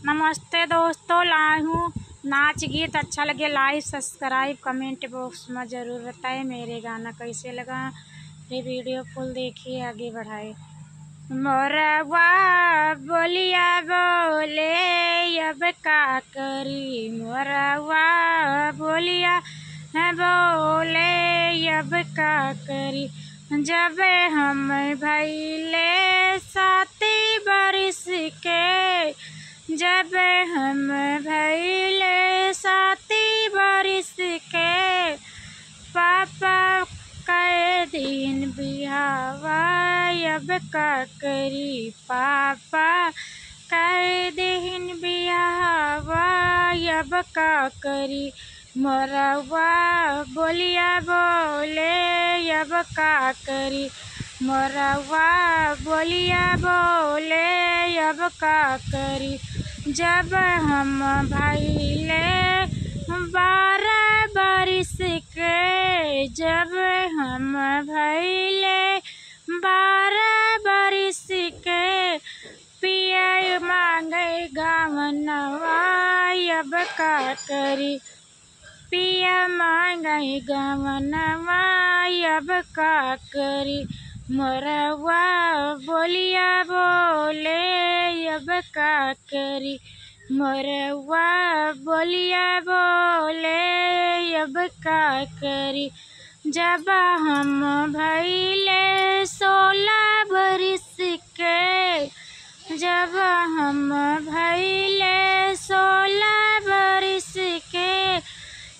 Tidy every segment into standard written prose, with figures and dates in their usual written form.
नमस्ते दोस्तों, लाई हूँ नाच गीत अच्छा लगे लाइक सब्सक्राइब कमेंट बॉक्स में ज़रूर बताएं मेरे गाना कैसे लगा। ये वीडियो फुल देखिए, आगे बढ़ाए। मोरवा बोलिया बोले अब का करी, मोरवा बोलिया बोले अब का करी। जब हम भैले साथी बरिस के, जब हम भैले साथी बरिस के, पापा कए दिन बिहावा अब का करी, पापा कए दिन बिहावा अब का करी। मोरवा बोलिया बोले अब का करी, मोरवा बोलिया बोले अब का करी। जब हम भैले 12 बरिस के, जब हम भैले 12 बरिस के, पिया मांगे गवनवा अब का करी, पिया मांगे गवनवा अब का करी। मोरवा बोलिया बोले अब का करी, मोरवा बोलिया बोले अब का करी। जब हम भैले 16 बरिस के, जब हम भैले 16 बरिस के,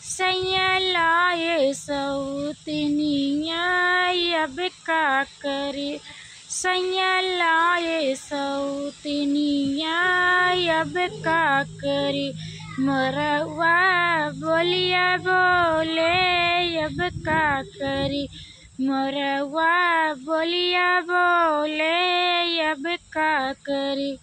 सैया लाए सौतनिया अब का करी, सैया लाए सौतनिया अब का करी। मोरवा बोलिया बोले अब का करी, मोरवा बोलिया बोले अब का करी।